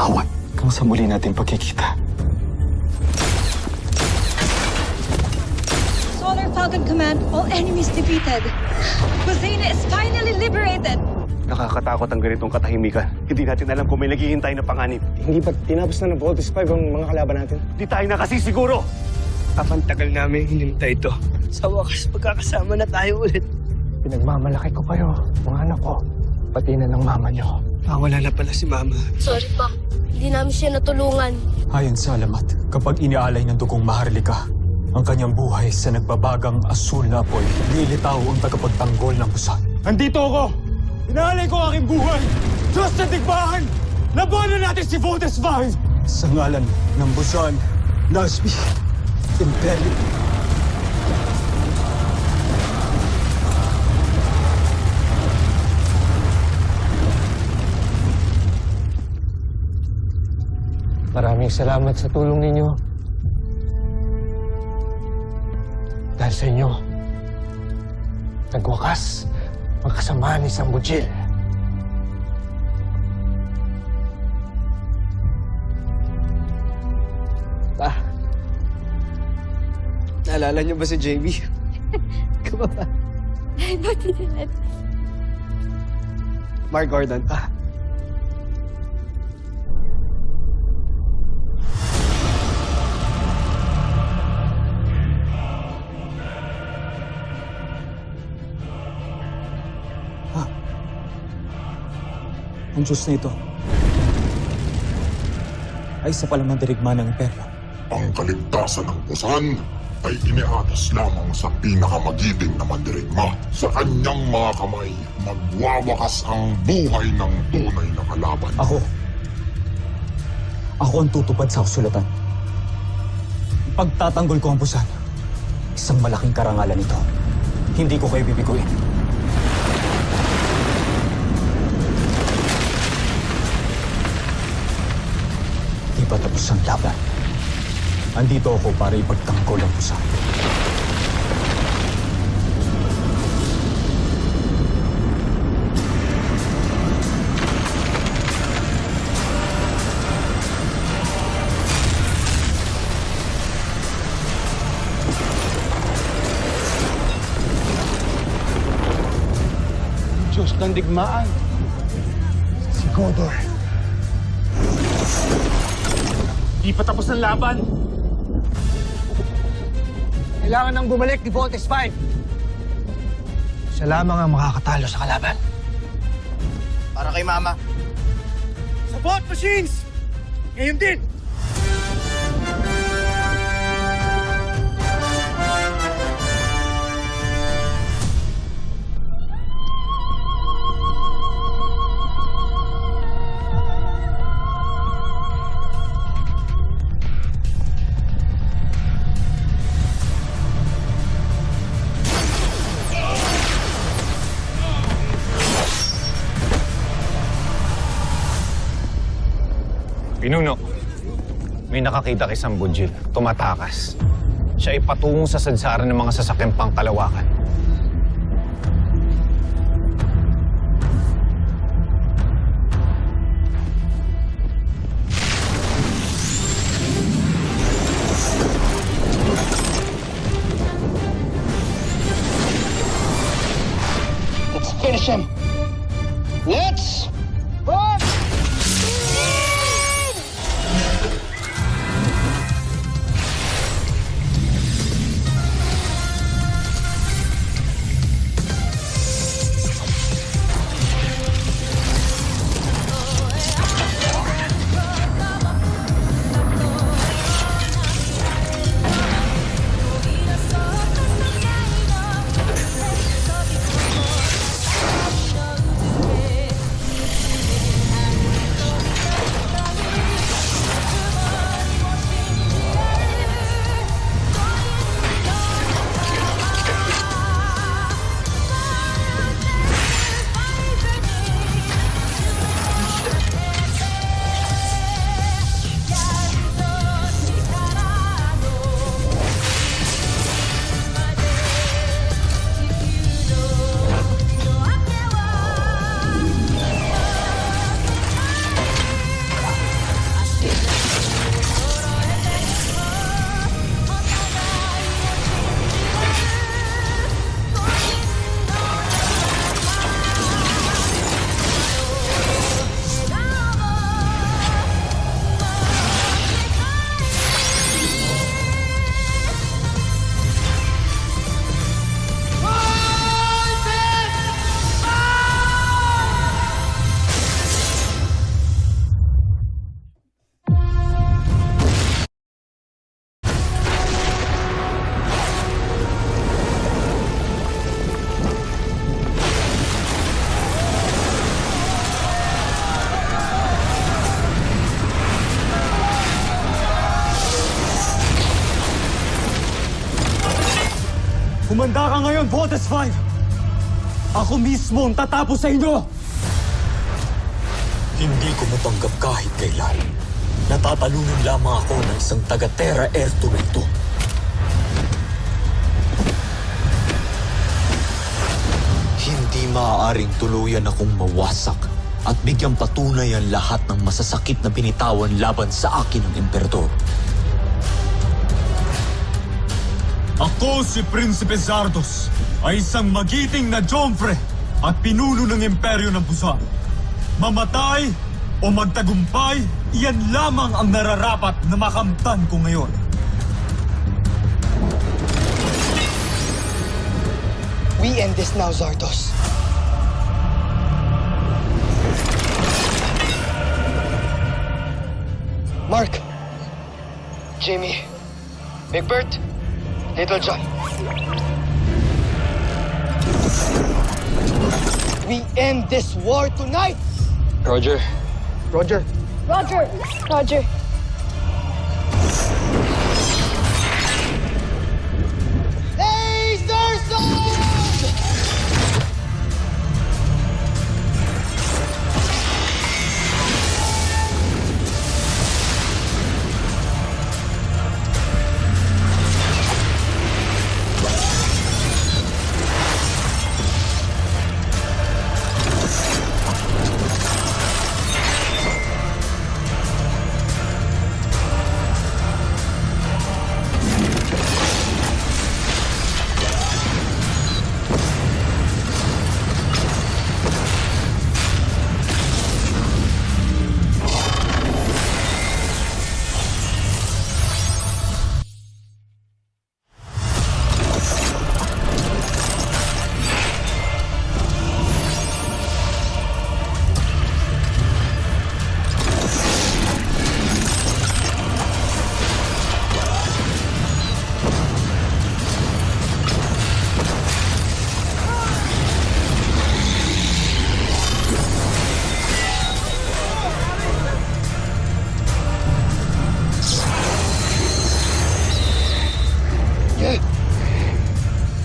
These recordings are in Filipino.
magpatawad kung sa muli natin pagkikita. Solar Falcon Command, all enemies defeated. Bozena is finally liberated. Nakakatakot ang ganitong katahimikan. Hindi natin alam kung may naghihintay na panganib. Hindi ba tinapos na ng Voltes 5 ang mga kalaban natin? Di tayo na kasi siguro! Tagal namin hinintay ito. Sa wakas, magkakasama na tayo ulit. Pinagmamalaki ko kayo, mga anak ko. Pati na ng mama niyo. Wala na pala si mama. Sorry, Pak. Hindi namin siya natulungan. Ayon sa alamat, kapag inialay ng dugong Maharlika, ang kanyang buhay sa nagbabagang asul na apoy, nilitaw ang tagapagtanggol ng Busan. Andito ako! Inaalay ko aking buhay! Diyos sa digmaan! Labanan natin si Voltes 5! Sa ngalan ng Busan, Nasby, Imperium. Maraming salamat sa tulong ninyo. Dahil sa inyo, nagwakas ang kasamaan ni Sambujil. Naalala niyo ba si JB? Kaba ba? Ay, ba't hindi? Mark Gordon. Ang Diyos na ito ay isa palang mandirigma ng imperyo. Ang kaligtasan ng Busan ay iniatas lamang sa pinakamagibing na mandirigma. Sa kanyang mga kamay, magwawakas ang buhay ng tunay na kalaban. Ako ang tutupad sa kasulatan. Pagtatanggol ko ang Busan, isang malaking karangalan ito. Hindi ko kayo bibiguin. Di pa tapos ang laban. Andito ako para ipagtanggol ang Busan. Diyos ng digmaan. Si Godor. Di pa tapos ang laban! Kailangan nang bumalik ni Voltes 5. Siya lamang ang makakatalo sa kalaban. Para kay Mama. Support machines! Ngayon din! Pinuno, may nakakita kay Sambujil, tumatakas. Siya ay patungo sa sadsaran ng mga sasakyang pangkalawakan. Let's finish him. Let's run! Humanda ka ngayon, Voltes 5! Ako mismo ang tatapos sa inyo! Hindi ko matanggap kahit kailan. Natatalunan lamang ako ng isang taga-Terra Air Torrento. Hindi maaaring tuluyan akong mawasak at bigyang patunay ang lahat ng masasakit na binitawan laban sa akin ng Emperador. Ako si Prinsipe Zardos, ay isang magiting na Jomfre at pinuno ng Imperyo ng Busan. Mamatay o magtagumpay, iyan lamang ang nararapat na makamtan ko ngayon. We end this now, Zardos. Mark, Jamie, Big Bert, Little John. We end this war tonight! Roger. Roger. Roger! Roger! Laser Sword!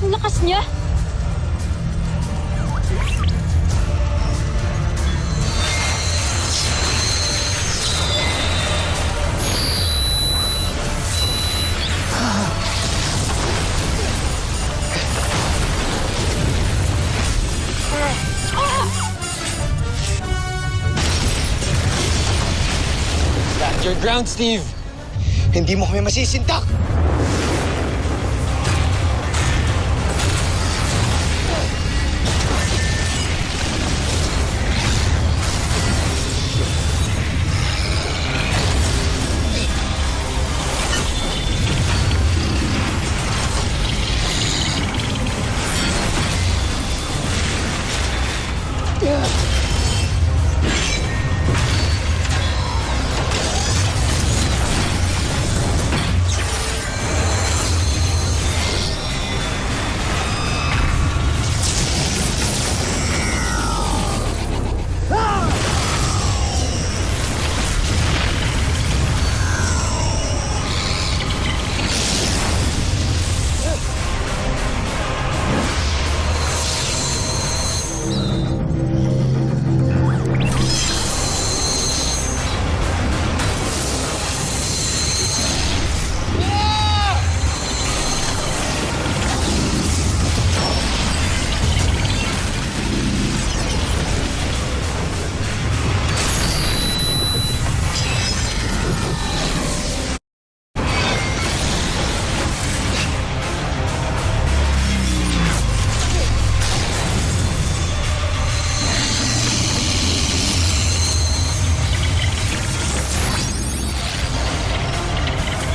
Ang lakas niya! Stand your ground, Steve! Hindi mo kami masisintak!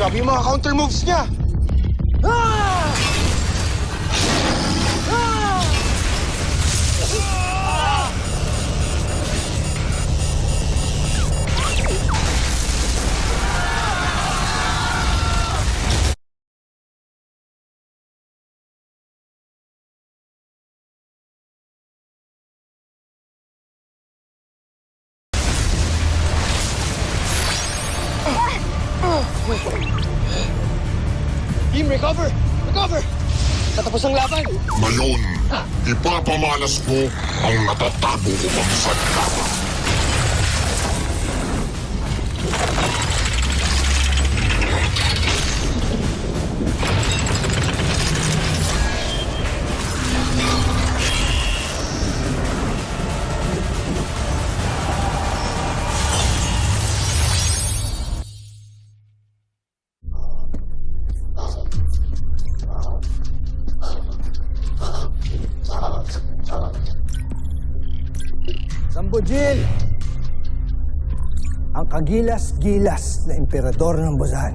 Grabe yung mga counter moves niya! Team, recover! Recover! Tatapos ang laban! Ngayon, ipapamalas ko ang natatago ko pang sadya. Sambujil! Ang kagilas-gilas na emperador ng Busan.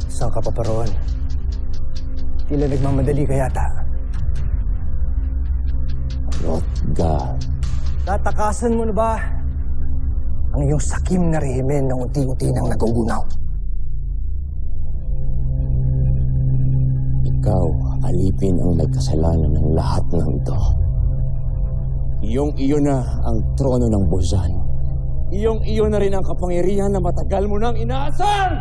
Saan ka pa paroon? Tila nagmamadali ka yata. God. Tatakasan mo na ba ang iyong sakim na rehimen na unti-unti nang nagugunaw? Ikaw, alipin ang may kasalanan ng lahat ng ito. Iyong-iyo na ang trono ng Busan. Iyong-iyo na rin ang kapangyarihan na matagal mo nang inaasam!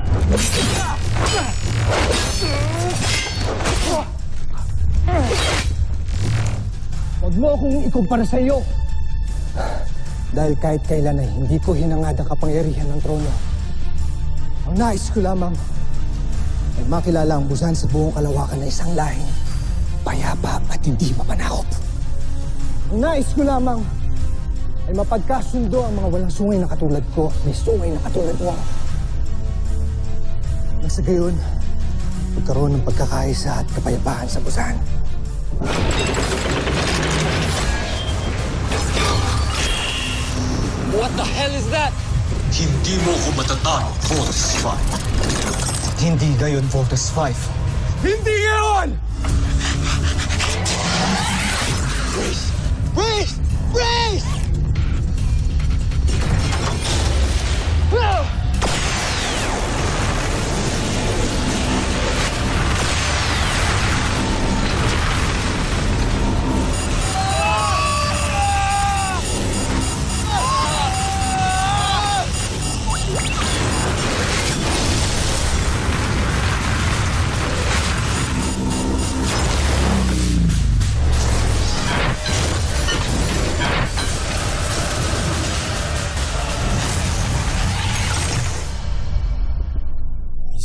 Huwag mo akong ikumpara sa iyo. Dahil kahit kailan ay hindi ko hinangad ang kapangyarihan ng trono. Ang nais ko lamang ay makilala ang Busan sa buong kalawakan na isang lahing payapa at hindi mapanakop. Ang nais ko lamang ay mapagkasundo ang mga walang sungay na katulad ko at may sungay na katulad mo. Nang sa gayon, magkaroon ng pagkakaisa at kapayapaan sa Busan. What the hell is that? Hindi mo ko matatalo, Voltes 5. Hindi gayon, Voltes 5. Hindi ngayon! Race! Race!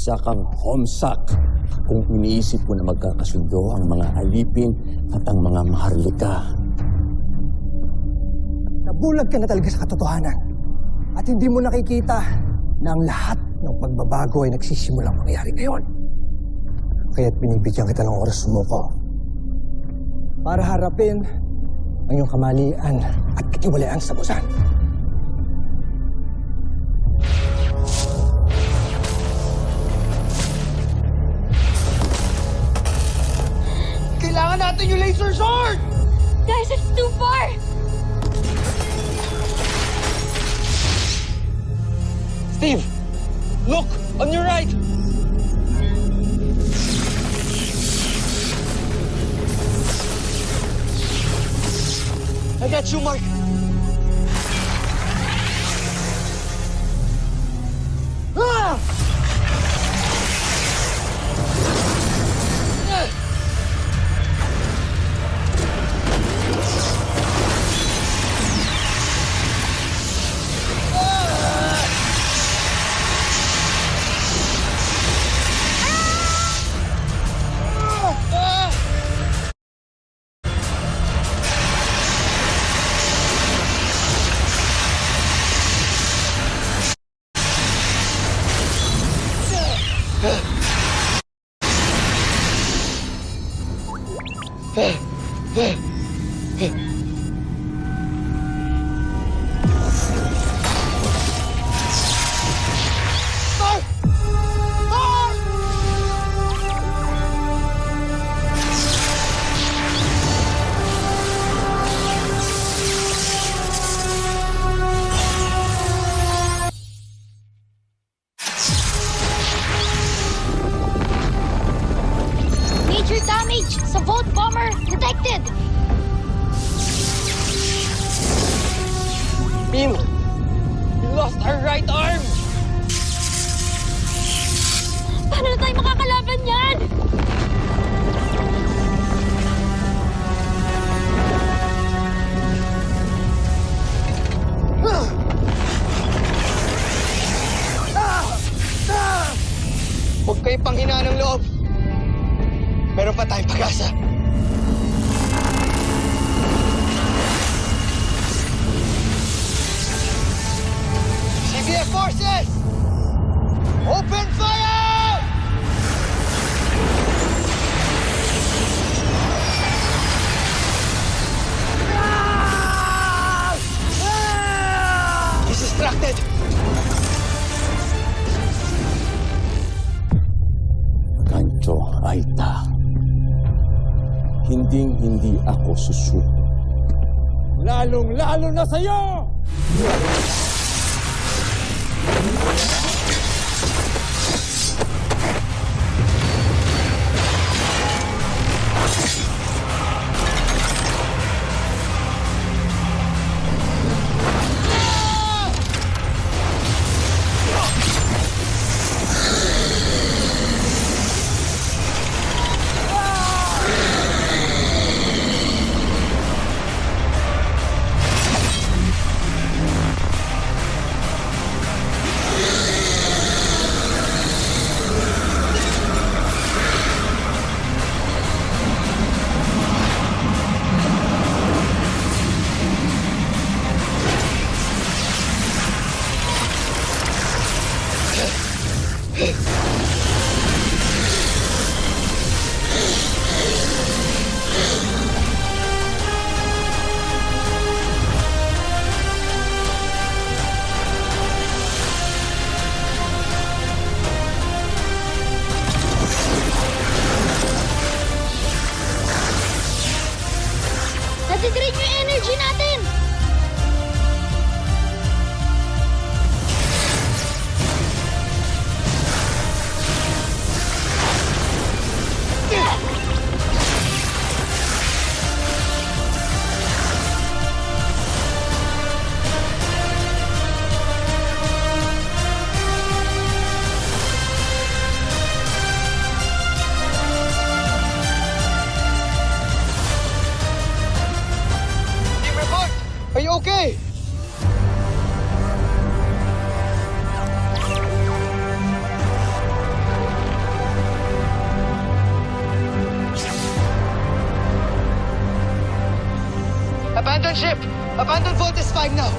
Isa kang homsak kung iniisip mo na magkakasundo ang mga alipin at ang mga maharlika. Nabulag ka na talaga sa katotohanan. At hindi mo nakikita na ang lahat ng pagbabago ay nagsisimulang mangyari ngayon. Kaya't binibigyan kita ng oras sumuko. Para harapin ang iyong kamalian at katiwalaan sa Busan. Kailangan natin yung laser sword! Guys, it's too far! Steve! Look! On your right! I got you, Mark! Ah! Major damage sa Volt Bomber detected! Beam! We lost our right arm! Paano na tayo makakalaban yan? may panghina ng loob. Meron pa tayong pag-asa. CBF forces! Open fire! He's distracted. Kancho Aita, hindi ako susuko. Lalong-lalo na sa'yo! Natidrain yung energy natin! Team report! Are you okay? Abandon ship! Abandon Voltes 5 now!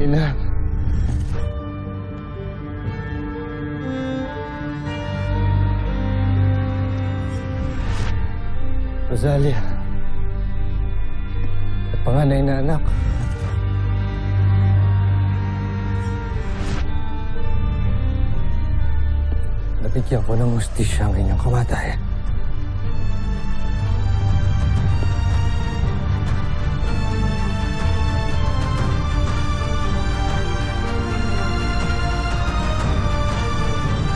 Ina. Rosalia. At panganay na anak. Nabigyan ko ng hustisya ang inyong kamatayan.